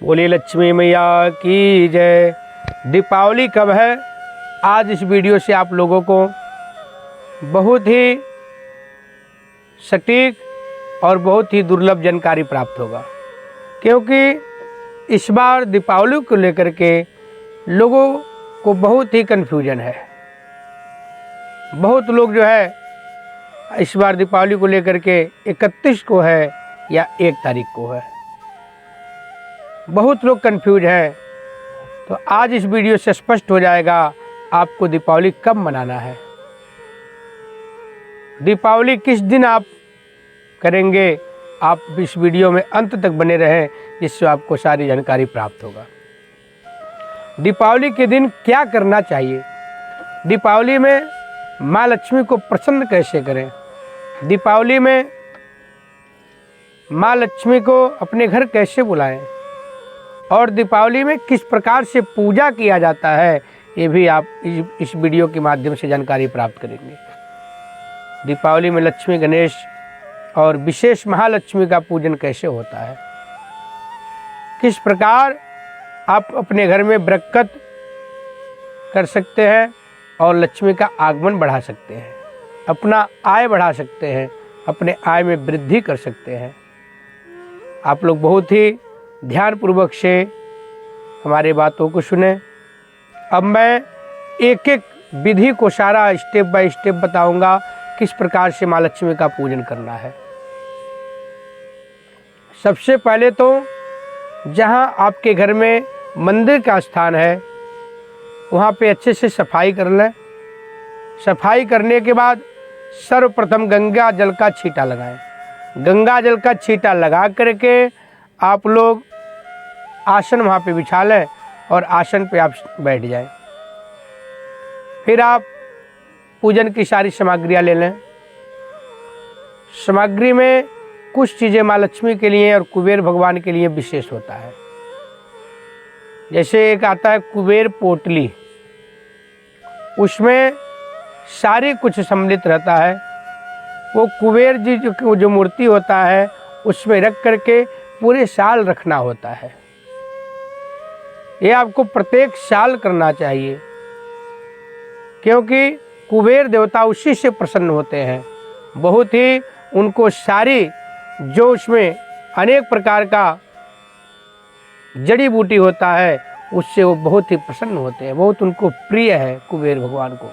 बोलिए लक्ष्मी मैया की जय। दीपावली कब है? आज इस वीडियो से आप लोगों को बहुत ही सटीक और बहुत ही दुर्लभ जानकारी प्राप्त होगा, क्योंकि इस बार दीपावली को लेकर के लोगों को बहुत ही कन्फ्यूजन है। बहुत लोग जो है इस बार दीपावली को लेकर के 31 को है या 1 तारीख को है, बहुत लोग कंफ्यूज हैं। तो आज इस वीडियो से स्पष्ट हो जाएगा आपको दीपावली कब मनाना है, दीपावली किस दिन आप करेंगे। आप इस वीडियो में अंत तक बने रहें, जिससे आपको सारी जानकारी प्राप्त होगा। दीपावली के दिन क्या करना चाहिए, दीपावली में माँ लक्ष्मी को प्रसन्न कैसे करें, दीपावली में माँ लक्ष्मी को अपने घर कैसे बुलाएं और दीपावली में किस प्रकार से पूजा किया जाता है, ये भी आप इस वीडियो के माध्यम से जानकारी प्राप्त करेंगे। दीपावली में लक्ष्मी, गणेश और विशेष महालक्ष्मी का पूजन कैसे होता है, किस प्रकार आप अपने घर में बरकत कर सकते हैं और लक्ष्मी का आगमन बढ़ा सकते हैं, अपना आय बढ़ा सकते हैं, अपने आय में वृद्धि कर सकते हैं। आप लोग बहुत ही ध्यानपूर्वक से हमारी बातों को सुने। अब मैं एक एक विधि को सारा स्टेप बाय स्टेप बताऊंगा, किस प्रकार से माँ लक्ष्मी का पूजन करना है। सबसे पहले तो जहां आपके घर में मंदिर का स्थान है, वहां पे अच्छे से सफाई कर लें। सफाई करने के बाद सर्वप्रथम गंगा जल का छींटा लगाएं। गंगा जल का छींटा लगा करके आप लोग आसन वहाँ पे बिछा लें और आसन पे आप बैठ जाएं। फिर आप पूजन की सारी सामग्रियाँ ले लें। सामग्री में कुछ चीज़ें माँ लक्ष्मी के लिए और कुबेर भगवान के लिए विशेष होता है। जैसे एक आता है कुबेर पोटली, उसमें सारी कुछ सम्मिलित रहता है। वो कुबेर जी जो मूर्ति होता है उसमें रख करके पूरे साल रखना होता है। ये आपको प्रत्येक साल करना चाहिए, क्योंकि कुबेर देवता उसी से प्रसन्न होते हैं। बहुत ही उनको सारी जो उसमें अनेक प्रकार का जड़ी बूटी होता है उससे वो बहुत ही प्रसन्न होते हैं, बहुत उनको प्रिय है कुबेर भगवान को।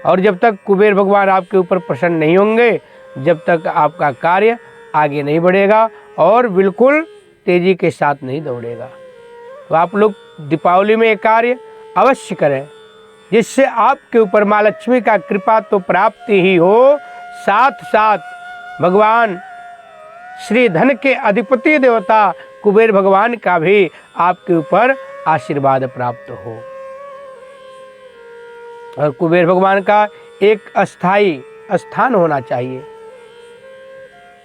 और जब तक कुबेर भगवान आपके ऊपर प्रसन्न नहीं होंगे, जब तक आपका कार्य आगे नहीं बढ़ेगा और बिल्कुल तेजी के साथ नहीं दौड़ेगा। तो आप लोग दीपावली में ये कार्य अवश्य करें, जिससे आपके ऊपर माँ लक्ष्मी का कृपा तो प्राप्ति ही हो, साथ साथ भगवान श्री धन के अधिपति देवता कुबेर भगवान का भी आपके ऊपर आशीर्वाद प्राप्त हो। और कुबेर भगवान का एक अस्थाई स्थान होना चाहिए।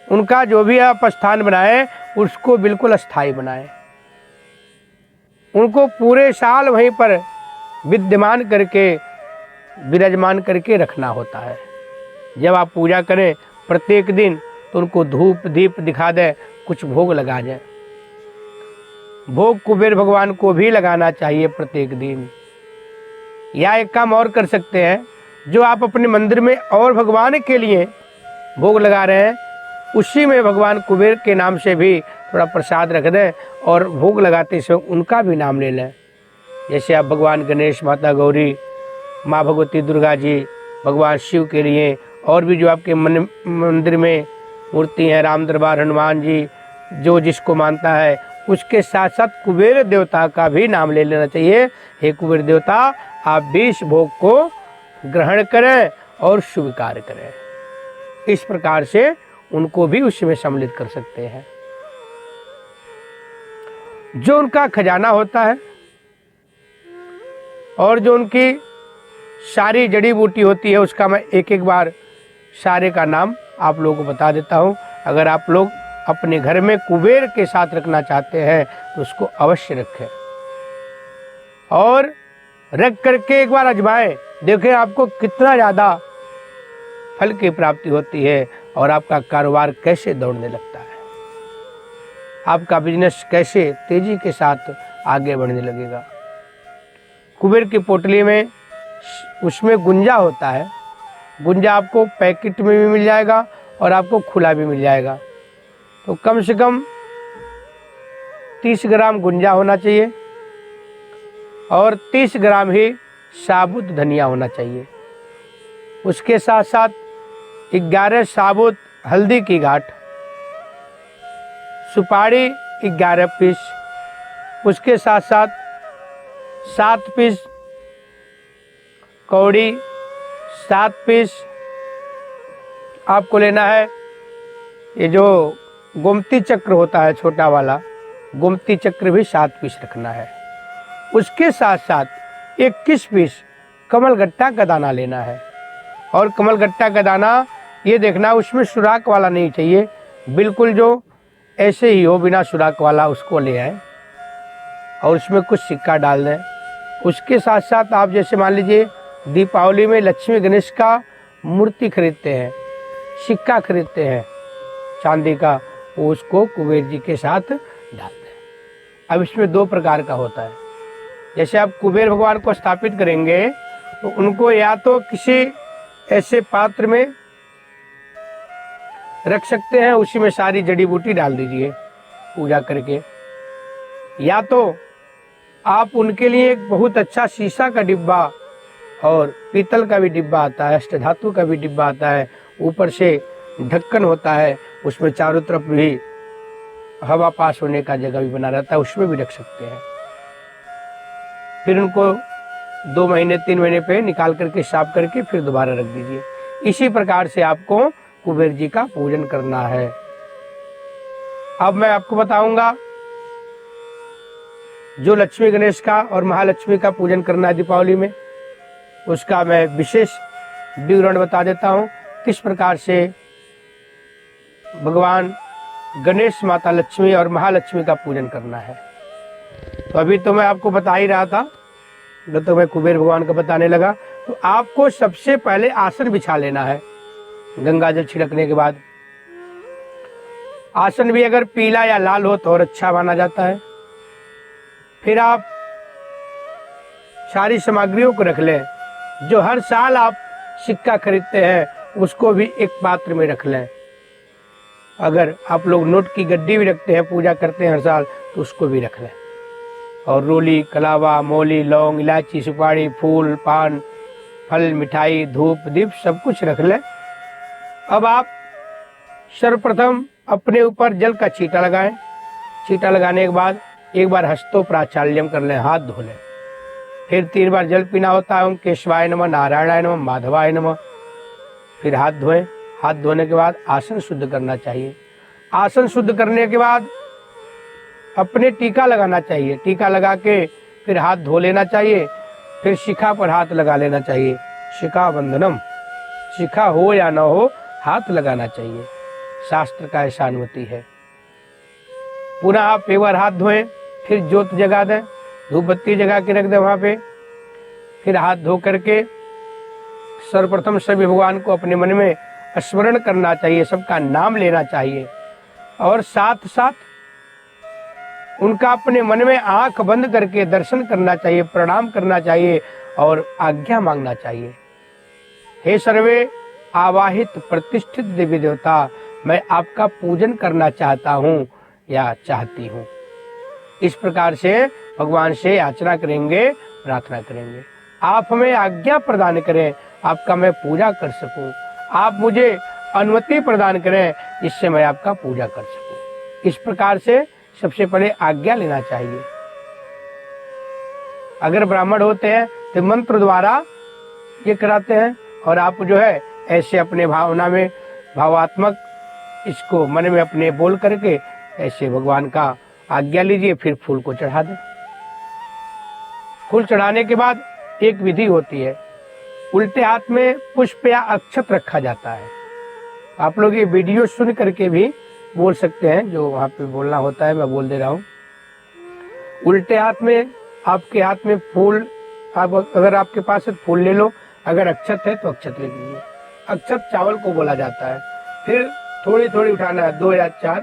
उनका जो भी आप स्थान बनाएं उसको बिल्कुल अस्थाई बनाएं। उनको पूरे साल वहीं पर विद्यमान करके, विराजमान करके रखना होता है। जब आप पूजा करें प्रत्येक दिन तो उनको धूप दीप दिखा दें, कुछ भोग लगा जाए। भोग कुबेर भगवान को भी लगाना चाहिए प्रत्येक दिन। या एक काम और कर सकते हैं, जो आप अपने मंदिर में और भगवान के लिए भोग लगा रहे हैं, उसी में भगवान कुबेर के नाम से भी थोड़ा प्रसाद रख दें और भोग लगाते समय उनका भी नाम ले लें। जैसे आप भगवान गणेश, माता गौरी, माँ भगवती दुर्गा जी, भगवान शिव के लिए और भी जो आपके मंदिर में मूर्ति हैं, राम दरबार, हनुमान जी, जो जिसको मानता है, उसके साथ साथ कुबेर देवता का भी नाम ले लेना चाहिए। हे कुबेर देवता, आप भी इस भोग को ग्रहण करें और शुभ कार्य करें। इस प्रकार से उनको भी उसमें सम्मिलित कर सकते हैं। जो उनका खजाना होता है और जो उनकी सारी जड़ी बूटी होती है, उसका मैं एक एक बार सारे का नाम आप लोगों को बता देता हूँ। अगर आप लोग अपने घर में कुबेर के साथ रखना चाहते हैं तो उसको अवश्य रखें और रख करके एक बार आजमाएं, देखें आपको कितना ज़्यादा फल की प्राप्ति होती है और आपका कारोबार कैसे दौड़ने लगता है। आपका बिजनेस कैसे तेजी के साथ आगे बढ़ने लगेगा। कुबेर की पोटली में उसमें गुंजा होता है। गुंजा आपको पैकेट में भी मिल जाएगा और आपको खुला भी मिल जाएगा। तो कम से कम 30 ग्राम गुंजा होना चाहिए और 30 ग्राम ही साबुत धनिया होना चाहिए। उसके साथ साथ 11 साबुत हल्दी की गांठ, सुपारी 11 पीस, उसके साथ साथ 7 पीस कौड़ी, 7 पीस आपको लेना है ये जो गोमती चक्र होता है छोटा वाला, गोमती चक्र भी 7 पीस रखना है। उसके साथ साथ 21 पीस कमलगट्टा का दाना लेना है। और कमलगट्टा का दाना ये देखना उसमें सुराख वाला नहीं चाहिए, बिल्कुल जो ऐसे ही हो बिना सुराख वाला उसको ले आए और उसमें कुछ सिक्का डाल दें। उसके साथ साथ आप जैसे मान लीजिए दीपावली में लक्ष्मी गणेश का मूर्ति खरीदते हैं, सिक्का खरीदते हैं चांदी का, वो उसको कुबेर जी के साथ डाल दें। अब इसमें 2 प्रकार का होता है। जैसे आप कुबेर भगवान को स्थापित करेंगे तो उनको या तो किसी ऐसे पात्र में रख सकते हैं, उसी में सारी जड़ी बूटी डाल दीजिए पूजा करके, या तो आप उनके लिए एक बहुत अच्छा शीशा का डिब्बा और पीतल का भी डिब्बा आता है, अष्टधातु का भी डिब्बा आता है, ऊपर से ढक्कन होता है, उसमें चारों तरफ भी हवा पास होने का जगह भी बना रहता है, उसमें भी रख सकते हैं। फिर उनको 2 महीने 3 महीने पे निकाल करके साफ करके फिर दोबारा रख दीजिए। इसी प्रकार से आपको कुबेर जी का पूजन करना है। अब मैं आपको बताऊंगा जो लक्ष्मी गणेश का और महालक्ष्मी का पूजन करना है दीपावली में, उसका मैं विशेष विवरण बता देता हूँ किस प्रकार से भगवान गणेश, माता लक्ष्मी और महालक्ष्मी का पूजन करना है। तो अभी तो मैं आपको बता ही रहा था, जब तो मैं कुबेर भगवान का बताने लगा। तो आपको सबसे पहले आसन बिछा लेना है गंगा जल छिड़कने के बाद। आसन भी अगर पीला या लाल हो तो और अच्छा माना जाता है। फिर आप सारी सामग्रियों को रख लें। जो हर साल आप सिक्का खरीदते हैं उसको भी एक पात्र में रख लें। अगर आप लोग नोट की गड्डी भी रखते हैं, पूजा करते हैं हर साल, तो उसको भी रख लें। और रोली, कलावा, मौली, लौंग, इलायची, सुपारी, फूल, पान, फल, मिठाई, धूप, दीप सब कुछ रख लें। अब आप सर्वप्रथम अपने ऊपर जल का छींटा लगाएं। छींटा लगाने के बाद एक बार हस्तो प्राचाल्यम कर लें, हाथ धो लें। फिर 3 बार जल पीना होता है, ओम केशवाय नमः, नारायणाय नमः, माधवाय नमः। फिर हाथ धोएं। हाथ धोने के बाद आसन शुद्ध करना चाहिए। आसन शुद्ध करने के बाद अपने टीका लगाना चाहिए। टीका लगा के फिर हाथ धो लेना चाहिए। फिर शिखा पर हाथ लगा लेना चाहिए। शिखा बंधनम, शिखा हो या न हो हाथ लगाना चाहिए, शास्त्र का ऐसा अनुमति है। पुनः आप एक बार हाथ धोएं, फिर ज्योत जगा दें, धूप बत्ती जगा के रख दें वहां पे। फिर हाथ धो करके सर्वप्रथम सभी भगवान को अपने मन में स्मरण करना चाहिए, सबका नाम लेना चाहिए और साथ साथ उनका अपने मन में आंख बंद करके दर्शन करना चाहिए, प्रणाम करना चाहिए और आज्ञा मांगना चाहिए। हे सर्वे आवाहित प्रतिष्ठित देवी देवता, मैं आपका पूजन करना चाहता हूँ या चाहती हूँ। इस प्रकार से भगवान से याचना करेंगे, प्रार्थना करेंगे। आप हमें आज्ञा प्रदान करें, आपका मैं पूजा कर सकूं। आप मुझे अनुमति प्रदान करें जिससे मैं आपका पूजा कर सकूं। इस प्रकार से सबसे पहले आज्ञा लेना चाहिए। अगर ब्राह्मण होते हैं तो मंत्र द्वारा ये कराते हैं और आप जो है ऐसे अपने भावना में भावात्मक इसको मन में अपने बोल करके ऐसे भगवान का आज्ञा लीजिए। फिर फूल को चढ़ा दें। फूल चढ़ाने के बाद एक विधि होती है, उल्टे हाथ में पुष्प या अक्षत रखा जाता है। आप लोग ये वीडियो सुन करके भी बोल सकते हैं, जो वहाँ पे बोलना होता है मैं बोल दे रहा हूँ। उल्टे हाथ में, आपके हाथ में फूल, आप अगर आपके पास है फूल ले लो, अगर अक्षत है तो अक्षत ले लीजिए। अक्षत चावल को बोला जाता है। फिर थोड़ी थोड़ी उठाना है, 2 या 4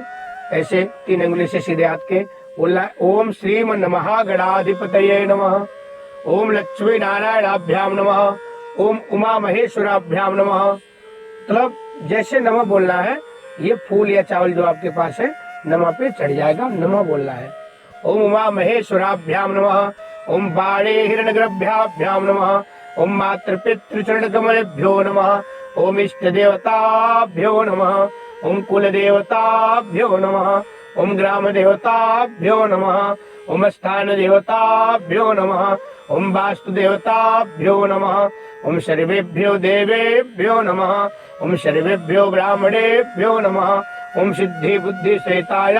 ऐसे 3 अंगुली से सीधे हाथ के बोलना है। ओम श्रीम नमः गणाधिपतये नमः, ओम लक्ष्मी नारायणाभ्याम नमः, ओम उमा महेश्वराभ्याम नमः। मतलब जैसे नमः बोलना है, ये फूल या चावल जो आपके पास है नमः पे चढ़ जाएगा, नमः बोलना है। ओम उमा महेश्वराभ्याम नमः, ओम बाणे हिरण्यगर्भाभ्याम नमः, ओम मातृपितृ चरण कमलेभ्यो नमः, ओम इष्ट देवताभ्यो नमः, ओम कुल देवताभ्यो नमः, ओम ग्राम देवताभ्यो नमः, ओम स्थान देवताभ्यो नमः, ओम वास्तु देवताभ्यो नमः, ओम सर्वेभ्यो देवेभ्यो नमः, ओम सर्वेभ्यो ब्राह्मणेभ्यो नमः, ओम सिद्धि बुद्धि सहिताय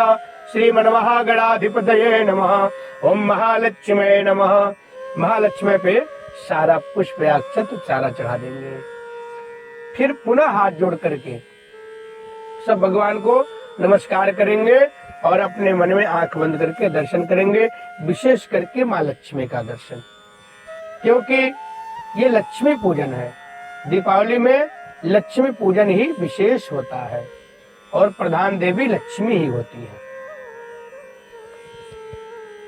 श्रीमन्महागणाधिपतये नमः, ओम महालक्ष्मी नमः। महालक्ष्मी पे सारा पुष्प अक्षत चारा चढ़ा देंगे। फिर पुनः हाथ जोड़ करके सब भगवान को नमस्कार करेंगे और अपने मन में आंख बंद करके दर्शन करेंगे, विशेष करके माँ लक्ष्मी का दर्शन, क्योंकि ये लक्ष्मी पूजन है। दीपावली में लक्ष्मी पूजन ही विशेष होता है और प्रधान देवी लक्ष्मी ही होती है।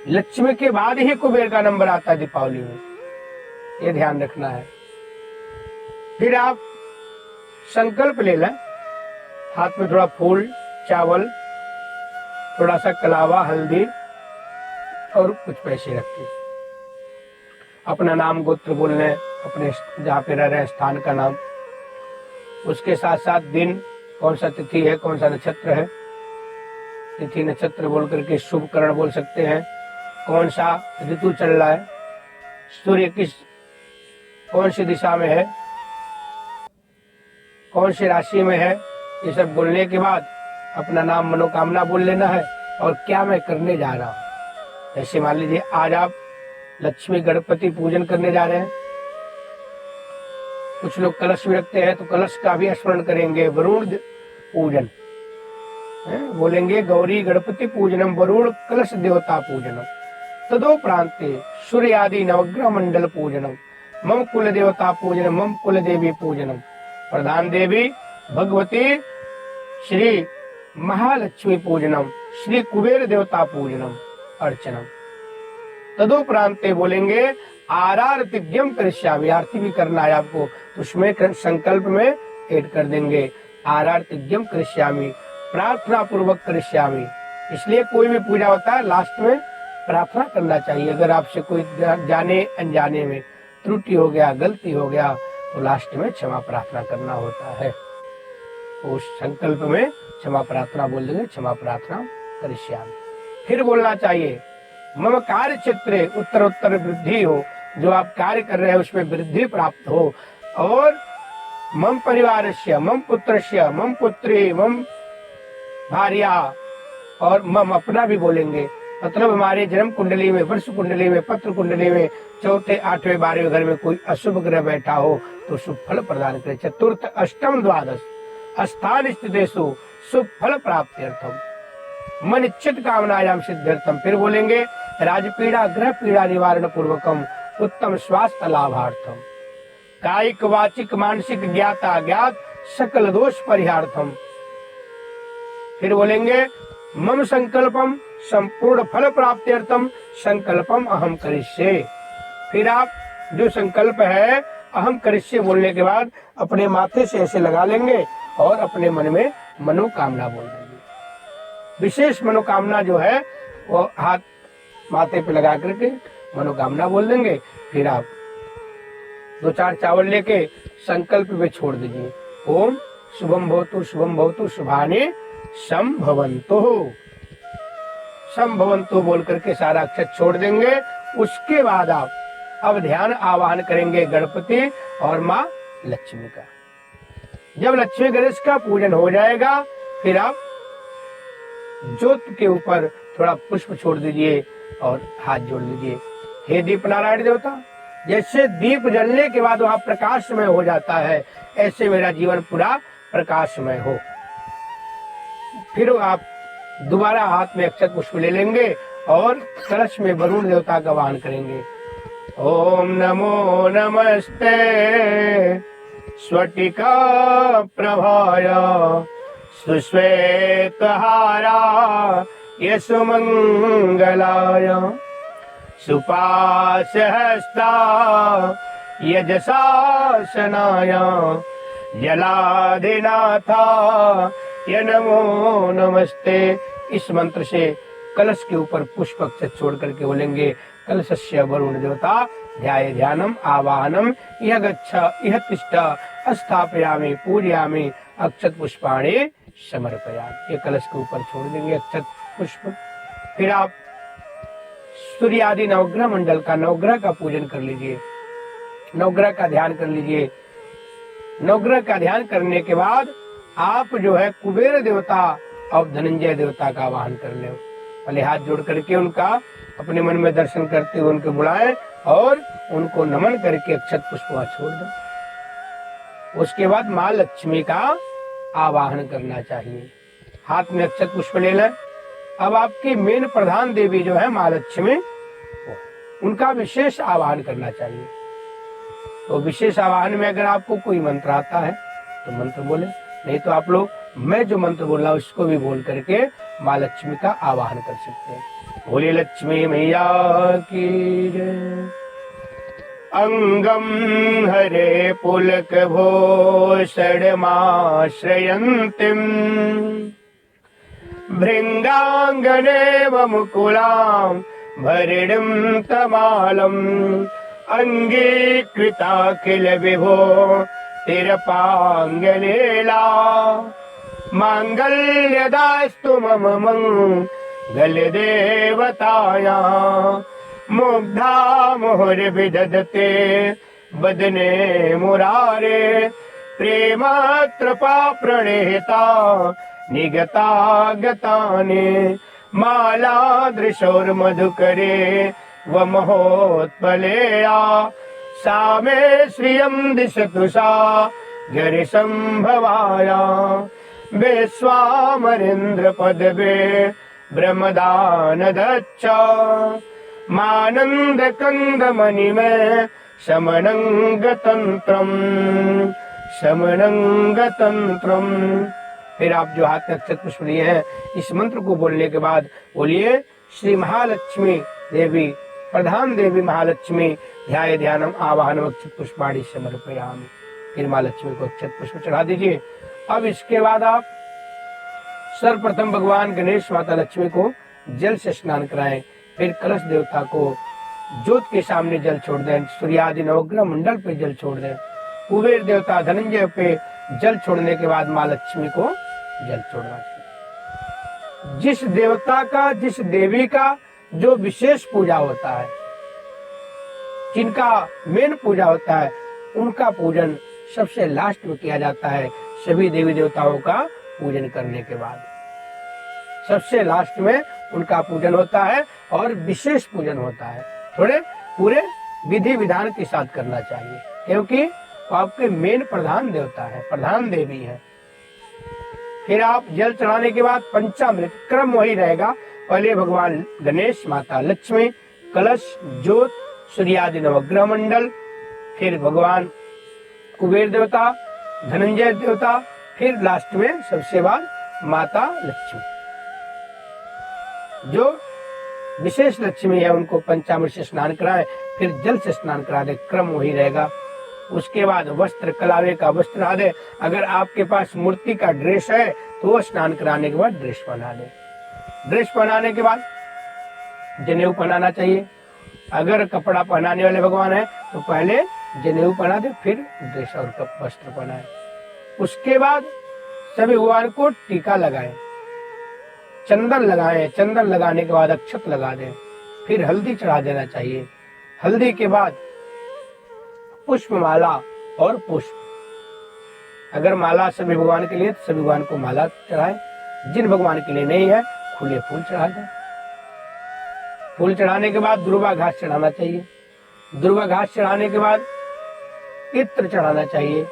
लक्ष्मी के बाद ही कुबेर का नंबर आता है दीपावली में, ये ध्यान रखना है। फिर आप संकल्प ले लें, हाथ में थोड़ा फूल, चावल, थोड़ा सा कलावा, हल्दी और कुछ पैसे रख के अपना नाम गोत्र बोल लें, अपने जहाँ पे रह रहे स्थान का नाम, उसके साथ साथ दिन, कौन सा तिथि है, कौन सा नक्षत्र है, तिथि नक्षत्र बोल करके शुभ करण बोल सकते हैं, कौन सा ऋतु चल रहा है, सूर्य किस कौन सी दिशा में है, कौन सी राशि में है, ये सब बोलने के बाद अपना नाम मनोकामना बोल लेना है और क्या मैं करने जा रहा हूँ। जैसे मान लीजिए आज आप लक्ष्मी गणपति पूजन करने जा रहे हैं, कुछ लोग कलश भी रखते हैं तो कलश का भी स्मरण करेंगे। वरुण पूजन बोलेंगे, गौरी गणपति पूजनम वरुण कलश देवता पूजनम, तदो प्रांते सूर्य आदि नवग्रह मंडल पूजनम, मम कुल देवता पूजनम, मम कुल देवी पूजनम, प्रधान देवी भगवती श्री महालक्ष्मी पूजनम, श्री कुबेर देवता पूजनम अर्चनम। तदोपरांते बोलेंगे आरारतिज्ञम करिष्यामि, आरती भी करना है आपको, तो उसमें संकल्प में ऐड कर देंगे आरारतिज्ञम करिष्यामि, प्रार्थना पूर्वक करिष्यामि। इसलिए कोई भी पूजा होता है लास्ट में प्रार्थना करना चाहिए। अगर आपसे कोई जाने अनजाने में त्रुटि हो गया, गलती हो गया, तो लास्ट में क्षमा प्रार्थना करना होता है। उस संकल्प में क्षमा प्रार्थना बोल देंगे, क्षमा प्रार्थना करिष्यामि। फिर बोलना चाहिए मम कार्य क्षेत्रे उत्तर उत्तर वृद्धि हो, जो आप कार्य कर रहे हैं उसमें वृद्धि प्राप्त हो, और मम परिवारस्य, मम पुत्रस्य, मम पुत्री, मम भार्या, और मम अपना भी बोलेंगे, मतलब हमारे जन्म कुंडली में, वर्ष कुंडली में, पत्र कुंडली में चौथे, आठवें, 12वें घर में कोई अशुभ ग्रह बैठा हो तो शुभ फल प्रदान करे। चतुर्थ, अष्टम, द्वादश स्थान स्थितेषु शुभ फल प्राप्त्यर्थम, मन इच्छित कामनायाम सिद्ध्यर्थम। फिर बोलेंगे राजपीड़ा ग्रह पीड़ा निवारण पूर्वकम, उत्तम स्वास्थ्य लाभार्थम, कायिक वाचिक मानसिक ज्ञाता ज्ञात सकल दोष परिहार्थम। फिर बोलेंगे मम संकल्पम संपूर्ण फल प्राप्त्यर्थम, संकल्पम अहम करिष्ये। फिर आप जो संकल्प है अहम करिष्ये बोलने के बाद अपने माथे से ऐसे लगा लेंगे और अपने मन में मनोकामना बोल देंगे। विशेष मनोकामना जो है वो हाथ माथे पे लगा करके मनोकामना बोल देंगे। फिर आप 2-4 चावल लेके संकल्प में छोड़ दीजिए, ओम शुभम भवतु शुभानि संभवन्तु, संभवन्तु बोल करके सारा अक्षर छोड़ देंगे। उसके बाद आप अब ध्यान आवाहन करेंगे गणपति और माँ लक्ष्मी का। जब लक्ष्मी गणेश का पूजन हो जाएगा, फिर आप ज्योत के ऊपर थोड़ा पुष्प छोड़ दीजिए और हाथ जोड़ लीजिए। हे दीप नारायण देवता, जैसे दीप जलने के बाद वहां प्रकाशमय हो जाता है, ऐसे मेरा जीवन पूरा प्रकाशमय हो। फिर आप दोबारा हाथ में अक्षत पुष्प ले लेंगे और कलश में वरुण देवता का वाहन करेंगे। ओम नमो नमस्ते स्फटिका प्रभाय सुश्वेतहारा यशुमंगलाय सुपाशहस्ता यजशासनाय जलाधिनाथा य नमो नमस्ते। इस मंत्र से कलश के ऊपर पुष्प अक्षत छोड़ करके बोलेंगे कलशस्य वरुण देवता ध्याये ध्यानम आवाहनम यह गच्छ यह तिष्ठ स्थापयामि पूजयामि अक्षत पुष्पाणि समर्पयामि। ये कलश के ऊपर छोड़ देंगे अक्षत पुष्प। फिर आप सूर्य आदि नवग्रह मंडल का नवग्रह का पूजन कर लीजिए, नवग्रह का ध्यान कर लीजिए। नवग्रह का ध्यान करने के बाद आप जो है कुबेर देवता और धनंजय देवता का आवाहन कर ले। पहले हाथ जोड़ करके उनका अपने मन में दर्शन करते हुए उनको बुलाएं और उनको नमन करके अक्षत पुष्प छोड़ दो। उसके बाद माँ लक्ष्मी का आवाहन करना चाहिए। हाथ में अक्षत पुष्प ले लें। अब आपकी मेन प्रधान देवी जो है माँ लक्ष्मी, उनका विशेष आवाहन करना चाहिए। तो विशेष आवाहन में अगर आपको कोई मंत्र आता है तो मंत्र बोले, नहीं तो आप लोग मैं जो मंत्र बोल रहा हूँ उसको भी बोल करके माँ लक्ष्मी का आवाहन कर सकते हैं। बोले लक्ष्मी मैया की जय। अंगम हरे पुलक भूषणमाश्रयन्तीं भृंगांगनेव मुकुलां भरिणीं तमालम् अंगीकृता किल विभो तिरपांगलीला मांगल्यदास्तु मम मंगलदेवताया मुग्धा मुहुर्विदधते वदने मुरारे प्रेमत्रपा प्रणेता निगता गताने मालादृशोर्मधुकरे व महोत्पलेया सा मे श्रियं दिशतु सा गरिसंभवाया विश्वामरेन्द्र पदवे ब्रह्मदान दच्च मानंद कंदमणिमे समनंगतंत्रम समनंगतंत्रम। फिर आप जो हाथ में अक्षत पुष्प लिए हैं इस मंत्र को बोलने के बाद बोलिए श्री महालक्ष्मी देवी प्रधान देवी महालक्ष्मी ध्याये ध्यानम आवाहनम अक्षत पुष्पाणि समर्पयामि। फिर माँ लक्ष्मी को अक्षत पुष्प चढ़ा दीजिए। अब इसके बाद आप सर्वप्रथम भगवान गणेश माता लक्ष्मी को जल से स्नान कराएं। फिर कलश देवता को जोत के सामने जल छोड़ दें। सूर्य आदि नवग्रह मंडल पे जल छोड़ दें। कुबेर देवता धनंजय पे जल छोड़ने के बाद माँ लक्ष्मी को जल छोड़ना चाहिए। जिस देवता का जिस देवी का जो विशेष पूजा होता है, जिनका मेन पूजा होता है, उनका पूजन सबसे लास्ट में किया जाता है। सभी देवी देवताओं का पूजन करने के बाद सबसे लास्ट में उनका पूजन होता है और विशेष पूजन होता है। थोड़े पूरे विधि विधान के साथ करना चाहिए क्योंकि वो आपके मेन प्रधान देवता है, प्रधान देवी है। फिर आप जल चढ़ाने के बाद पंचामृत क्रम वही रहेगा। पहले भगवान गणेश माता लक्ष्मी, कलश, ज्योत, सूर्यादि नवग्रह मंडल, फिर भगवान कुबेर देवता, धनंजय देवता, फिर लास्ट में सबसे बाद माता लक्ष्मी। जो विशेष लक्ष्मी है उनको पंचामृत से स्नान कराएं, फिर जल से स्नान करा दे, क्रम वही रहेगा। उसके बाद वस्त्र, कलावे का वस्त्र आ दे। अगर आपके पास मूर्ति का ड्रेस है तो वो स्नान कराने के बाद ड्रेस पहना दे। ड्रेस पहनाने के बाद जनेऊ पहनाना चाहिए। अगर कपड़ा पहनाने वाले भगवान है तो पहले जनेऊ पहना दे, फिर ड्रेस और वस्त्र पहनाए। उसके बाद सभी भगवान को टीका लगाएं, चंदन लगाएं। चंदन लगाने के बाद अक्षत लगा दें, फिर हल्दी चढ़ा देना चाहिए। हल्दी के बाद पुष्प माला और पुष्प। अगर माला सभी भगवान के लिए तो सभी भगवान को माला चढ़ाएं। जिन भगवान के लिए नहीं है खुले फूल चढ़ा दें। फूल चढ़ाने के बाद दुर्वा घास चढ़ाना चाहिए। दुर्वा घास चढ़ाने के बाद इत्र चढ़ाना चाहिए।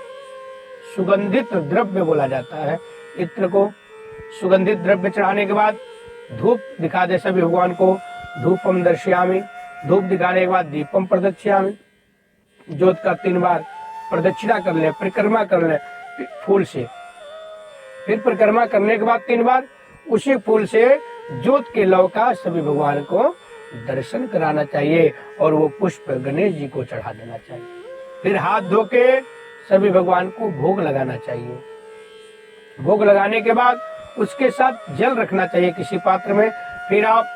सुगंधित द्रव्य बोला जाता है इत्र को। सुगंधित द्रव्य चढ़ाने के बाद धूप दिखा दे सभी भगवान को। धूपम दर्शयामि। धूप दिखाने के बाद दीपम प्रदक्षिणामि। ज्योत का 3 बार प्रदक्षिणा कर ले, परिक्रमा कर ले फूल से। फिर परिक्रमा करने के बाद 3 बार उसी फूल से जोत के लौ का सभी भगवान को दर्शन कराना चाहिए और वो पुष्प गणेश जी को चढ़ा देना चाहिए। फिर हाथ धो के सभी भगवान को भोग लगाना चाहिए। भोग लगाने के बाद उसके साथ जल रखना चाहिए किसी पात्र में। फिर आप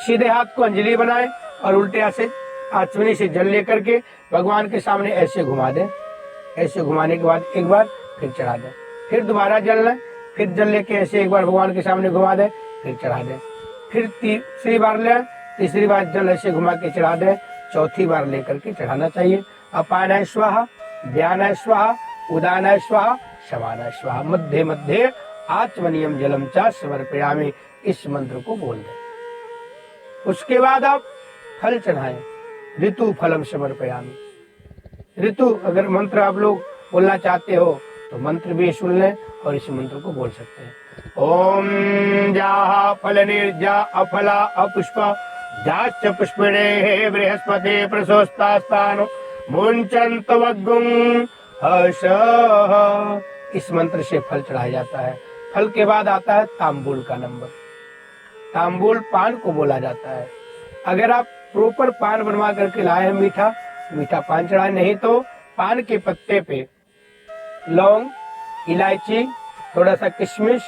सीधे हाथ को अंजलि बनाएं और उल्टे हाथ से आचमनी से जल लेकर के भगवान के सामने ऐसे घुमा दें। ऐसे घुमाने के बाद एक बार फिर चढ़ा दें। फिर दोबारा जल लें, फिर जल लेके ऐसे एक बार भगवान के सामने घुमा दें, फिर चढ़ा दें। फिर तीसरी बार लें, तीसरी बार जल ऐसे घुमा के चढ़ा दें, चौथी बार लेकर के चढ़ाना चाहिए। अपानाय स्वाहा, व्यानाय स्वाहा, उदानाय स्वाहा, शमानाय स्वाहा, मध्य मध्य आचमनियम जलम च समर्पयामि, इस मंत्र को बोल दें। उसके बाद आप फल चढ़ाएं। ऋतु फलम समर्पयामि। ऋतु अगर मंत्र आप लोग बोलना चाहते हो तो मंत्र भी सुन लें और इस मंत्र को बोल सकते हैं। ओम जाहा फल निर्जा अफला अपुष्प जाश्च पुष्पिणे बृहस्पति प्रसोस्तास्तानो मुंचन्त वग्गुं हर्ष। इस मंत्र से फल चढ़ाया जाता है। फल के बाद आता है तांबूल का नंबर। तांबूल पान को बोला जाता है। अगर आप प्रॉपर पान बनवा करके लाए हैं मीठा, मीठा पान चढ़ाए, नहीं तो पान के पत्ते पे लौंग, इलायची, थोड़ा सा किशमिश,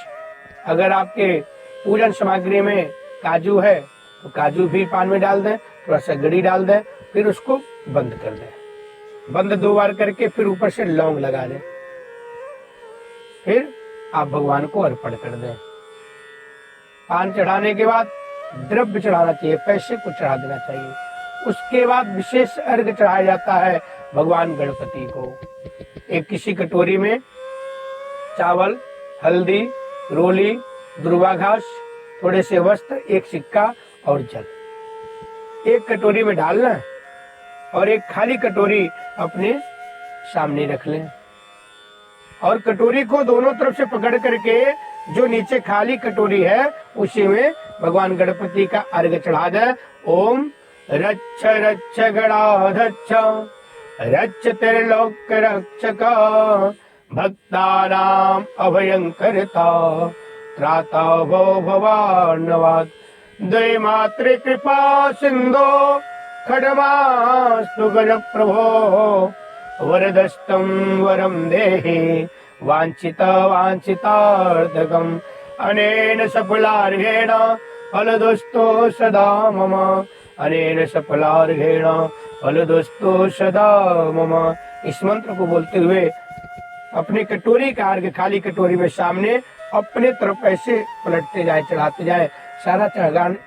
अगर आपके पूजन सामग्री में काजू है तो काजू भी पान में डाल दें, थोड़ा सा गरी डाल दें, फिर उसको बंद कर दें। बंद 2 बार करके फिर ऊपर से लौंग लगा दें, फिर आप भगवान को अर्पण कर दें। पान चढ़ाने के बाद द्रव्य चढ़ाना चाहिए, पैसे को चढ़ा देना चाहिए। उसके बाद विशेष अर्घ चढ़ाया जाता है भगवान गणपति को। एक किसी कटोरी में चावल, हल्दी, रोली, दुर्वा घास, थोड़े से वस्त्र, एक सिक्का और जल एक कटोरी में डालना है और एक खाली कटोरी अपने सामने रख लें और कटोरी को दोनों तरफ से पकड़ करके जो नीचे खाली कटोरी है उसी में भगवान गणपति का अर्घ चढ़ा दें। ओम रच्छ रच्छ गणाधच्छ रच्छ त्रिलोक रक्षक भक्तानां अभयंकरता त्राता भो भवान्नवात् द्वै मात्रे कृपा सिंधो खड्गमास्तु गज प्रभो वरदस्तं वरं देहि वाञ्छित वाञ्छितार्थकम् अनेन सफलार्घेण फलदोस्तो सदा मम अनेन सफलार्घेण फलदोस्तो सदा मम। इस मंत्र को बोलते हुए अपने कटोरी का अर्घ खाली कटोरी में सामने अपने तरफ ऐसे पलटते जाए, चढ़ाते जाए। सारा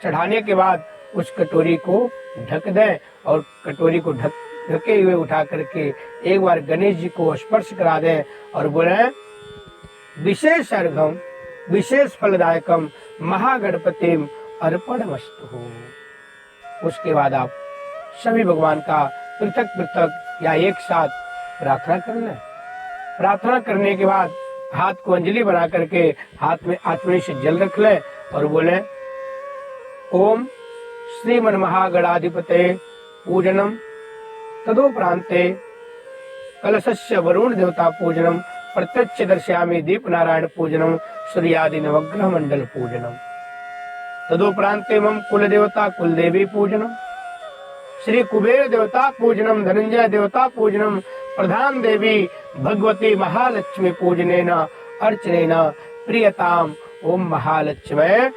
चढ़ाने के बाद उस कटोरी को ढक दें और कटोरी को ढके हुए उठा करके एक बार गणेश जी को स्पर्श करा दें और बोले विशेष अर्घम विशेष फलदायकम महागणपतिम अर्पणमस्तु। उसके बाद आप सभी भगवान का पृथक पृथक या एक साथ प्रार्थना कर लें। प्रार्थना करने के बाद हाथ को अंजलि बना करके हाथ में आचमनी से जल रख लें और बोले ओम श्रीमन महागणाधिपते पूजनम तदोपरांते कलशस्य वरुण देवता पूजनम प्रत्यक्ष दर्शयामि दीप नारायण पूजनम सूर्यादि नवग्रह मंडल पूजनम तदोपरांते मम कुल देवता कुल देवी पूजनम श्री कुबेर देवता पूजनम धनंजय देवता पूजनम प्रधान देवी भगवती महालक्ष्मी पूजनेन अर्चनेन प्रियताम। ओम महालक्ष्मी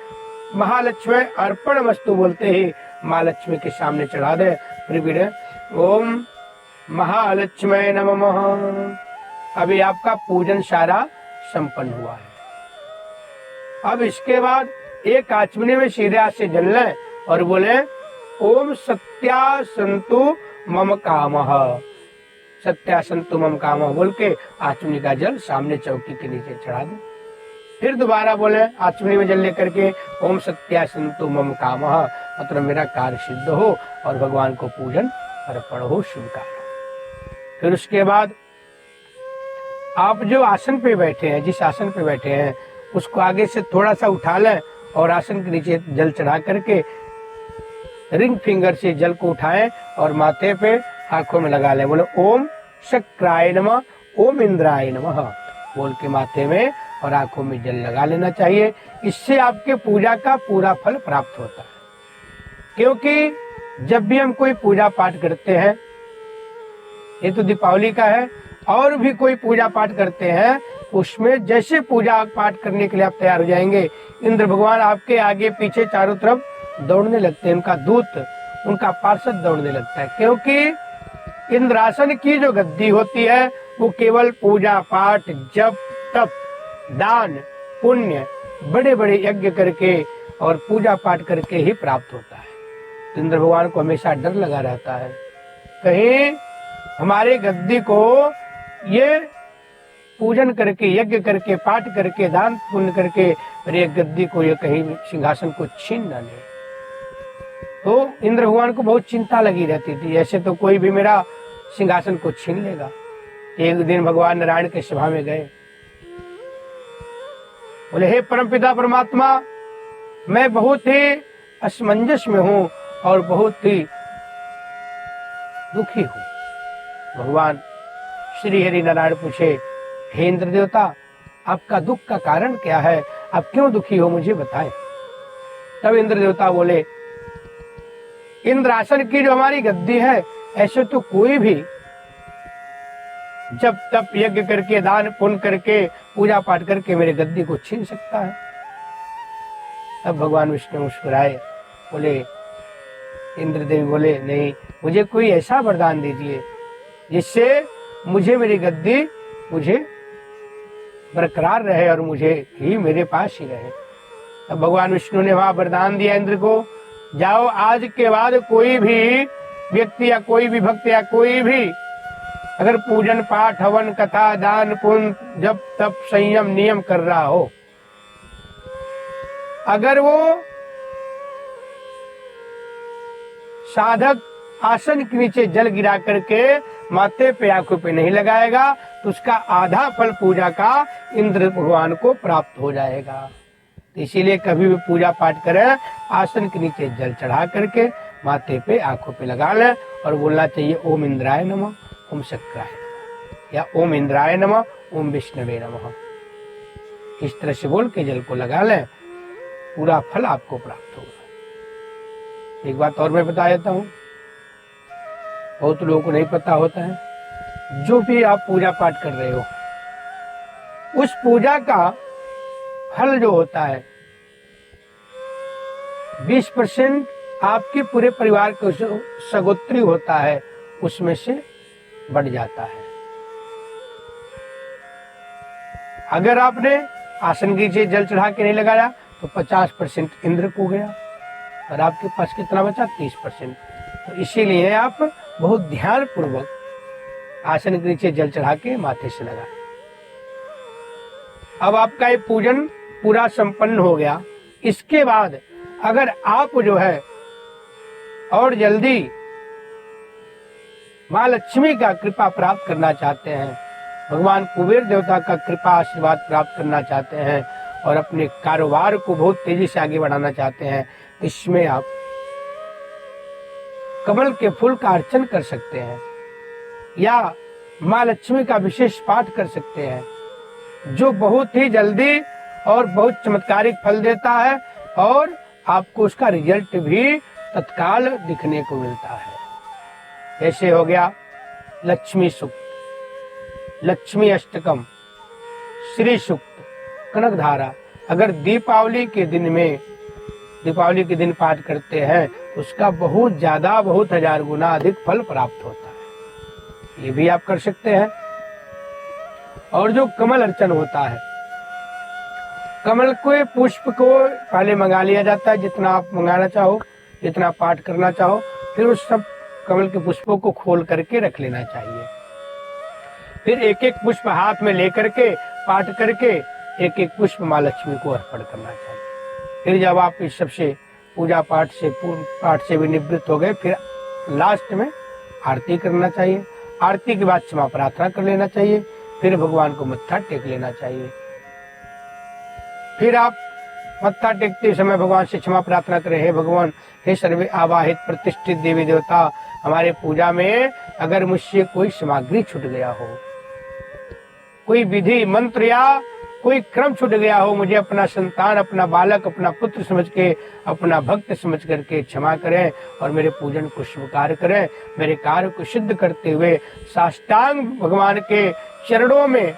महालक्ष्मी अर्पणमस्तु बोलते ही माँ लक्ष्मी के सामने चढ़ा दे। फिर ओम महालक्ष्मी नमः। अभी आपका पूजन सारा संपन्न हुआ है। अब इसके बाद एक आचमनी में सीधे हाथ से जल लें और बोले ओम सत्या संतु मम कामः। सत्या संतु मम कामः बोल के आचमनी का जल सामने चौकी के नीचे चढ़ा दें। फिर दोबारा बोले आचमनी में जल लेकर के ओम सत्या संतु मम कामः, मतलब मेरा कार्य सिद्ध हो और भगवान को पूजन अर्पण हो, शुभ कार्य। फिर उसके बाद आप जो आसन पे बैठे हैं, जिस आसन पे बैठे हैं उसको आगे से थोड़ा सा उठा लें और आसन के नीचे जल चढ़ा करके रिंग फिंगर से जल को उठाएं और माथे पे आंखों में लगा लें। बोले ओम शक्राय नमः ओम इंद्राय नमः बोल के माथे में और आंखों में जल लगा लेना चाहिए। इससे आपके पूजा का पूरा फल प्राप्त होता है। क्योंकि जब भी हम कोई पूजा पाठ करते हैं, ये तो दीपावली का है, और भी कोई पूजा पाठ करते हैं, उसमें जैसे पूजा पाठ करने के लिए आप तैयार हो जाएंगे, इंद्र भगवान आपके आगे पीछे चारों तरफ दौड़ने लगते हैं। उनका दूत, उनका पार्षद दौड़ने लगता है। क्योंकि इंद्रासन की जो गद्दी होती है वो केवल पूजा पाठ, जप, तप, दान, पुण्य, बड़े बड़े यज्ञ करके और पूजा पाठ करके ही प्राप्त होता है। तो इंद्र भगवान को हमेशा डर लगा रहता है, कहीं हमारे गद्दी को ये पूजन करके, यज्ञ करके, पाठ करके, दान पुण्य करके मेरे गद्दी को, ये कहीं सिंहासन को छीन न ले। तो इंद्र भगवान को बहुत चिंता लगी रहती थी, ऐसे तो कोई भी मेरा सिंहासन को छीन लेगा। एक दिन भगवान नारायण के सभा में गए, बोले हे परमपिता परमात्मा, मैं बहुत ही असमंजस में हूं और बहुत ही दुखी हूं। भगवान श्री हरि नारायण पूछे, हे इंद्र देवता, आपका दुख का कारण क्या है? आप क्यों दुखी हो, मुझे बताएं। तब इंद्र देवता बोले, इंद्रासन की जो हमारी गद्दी है, ऐसे तो कोई भी जब तप यज्ञ करके, दान पुण्य करके, पूजा पाठ करके मेरे गद्दी को छीन सकता है। तब भगवान विष्णु मुस्कुराए, बोले, इंद्रदेव बोले, नहीं, मुझे कोई ऐसा वरदान दीजिए जिससे मुझे मेरी गद्दी मुझे बरकरार रहे और मुझे ही मेरे पास ही रहे। तब भगवान विष्णु ने वहां वरदान दिया इंद्र को, जाओ, आज के बाद कोई भी व्यक्ति या कोई भी भक्त या कोई भी अगर पूजन पाठ, हवन, कथा, दान पुण्य, जप तप, संयम, नियम कर रहा हो, अगर वो साधक आसन के नीचे जल गिरा करके माथे पे, आंखों पे नहीं लगाएगा, तो उसका आधा फल पूजा का इंद्र भगवान को प्राप्त हो जाएगा। तो इसीलिए कभी भी पूजा पाठ करें, आसन के नीचे जल चढ़ा करके माथे पे, आंखों पे लगा लें और बोलना चाहिए ओम इंद्राय नमः, ओम शक्राय नमः, या ओम इंद्राय नमः, ओम विष्णवे नमः। इस तरह से बोल के जल को लगा लें, पूरा फल आपको प्राप्त होगा। एक बात और मैं बता देता हूँ, बहुत लोगों को नहीं पता होता है। जो भी आप पूजा पाठ कर रहे हो, उस पूजा का फल जो होता है 20% आपके पूरे परिवार के सगोत्री होता है, उसमें से बढ़ जाता है। अगर आपने आसन की चीज जल चढ़ा के नहीं लगाया तो 50% इंद्र को गया और आपके पास कितना बचा? 30%। तो इसीलिए आप बहुत ध्यान पूर्वक आसन के नीचे जल चढ़ा के माथे से लगाएं। अब आपका ये पूजन पूरा संपन्न हो गया। इसके बाद अगर आप जो है और जल्दी माँ लक्ष्मी का कृपा प्राप्त करना चाहते हैं, भगवान कुबेर देवता का कृपा आशीर्वाद प्राप्त करना चाहते हैं और अपने कारोबार को बहुत तेजी से आगे बढ़ाना चाहते हैं, इसमें आप कमल के फूल का अर्चन कर सकते हैं या माँ लक्ष्मी का विशेष पाठ कर सकते हैं, जो बहुत ही जल्दी और बहुत चमत्कारिक फल देता है और आपको उसका रिजल्ट भी तत्काल दिखने को मिलता है। ऐसे हो गया लक्ष्मी सूक्त, लक्ष्मी अष्टकम, श्री सूक्त, कनक धारा। अगर दीपावली के दिन पाठ करते हैं उसका बहुत ज्यादा, बहुत हजार गुना अधिक फल प्राप्त होता है। ये भी आप कर सकते हैं। और जो कमल अर्चन होता है, कमल के पुष्प को पहले मंगा लिया जाता है, जितना आप मंगाना चाहो, जितना पाठ करना चाहो, फिर उस सब कमल के पुष्पों को खोल करके रख लेना चाहिए। फिर एक एक पुष्प हाथ में लेकर के पाठ करके एक एक पुष्प माँ लक्ष्मी को अर्पण करना चाहिए। फिर जब आप इस सबसे पूजा पाठ से भी निवृत्त हो गए, फिर लास्ट में आरती करना चाहिए। आरती के बाद क्षमा प्रार्थना कर लेना चाहिए। फिर भगवान को मत्था टेक लेना चाहिए। फिर आप मत्था टेकते समय भगवान से क्षमा प्रार्थना करें, हे भगवान, हे सर्वे आवाहित प्रतिष्ठित देवी देवता, हमारे पूजा में अगर मुझसे कोई सामग्री छूट गया हो, कोई विधि मंत्र या कोई क्रम छूट गया हो, मुझे अपना संतान, अपना बालक, अपना पुत्र समझ के, अपना भक्त समझ करके क्षमा करें और मेरे पूजन को स्वीकार करें। मेरे कार्य को सिद्ध करते हुए साष्टांग भगवान के चरणों में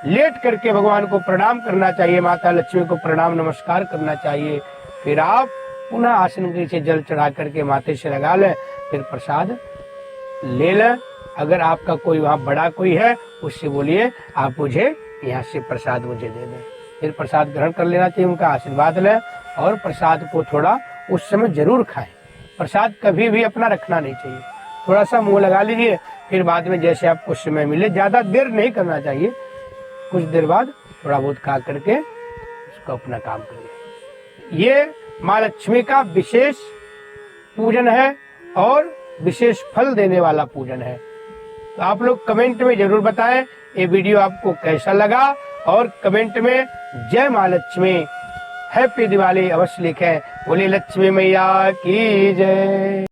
लेट करके भगवान को प्रणाम करना चाहिए, माता लक्ष्मी को प्रणाम नमस्कार करना चाहिए। फिर आप पुनः आसन के नीचे जल चढ़ा करके माथे से लगा लें, फिर प्रसाद ले लें। अगर आपका कोई वहाँ बड़ा कोई है, उससे बोलिए आप मुझे यहाँ से प्रसाद मुझे दे दें। फिर प्रसाद ग्रहण कर लेना चाहिए, उनका आशीर्वाद लें और प्रसाद को थोड़ा उस समय जरूर खाएं। प्रसाद कभी भी अपना रखना नहीं चाहिए, थोड़ा सा मुंह लगा लीजिए, फिर बाद में जैसे आपको समय मिले, ज़्यादा देर नहीं करना चाहिए, कुछ देर बाद थोड़ा बहुत खा करके उसको अपना काम करिए। ये माँ लक्ष्मी का विशेष पूजन है और विशेष फल देने वाला पूजन है। तो आप लोग कमेंट में जरूर बताएं ये वीडियो आपको कैसा लगा, और कमेंट में जय माँ लक्ष्मी, हैप्पी दिवाली अवश्य लिखें। बोले लक्ष्मी मैया की जय।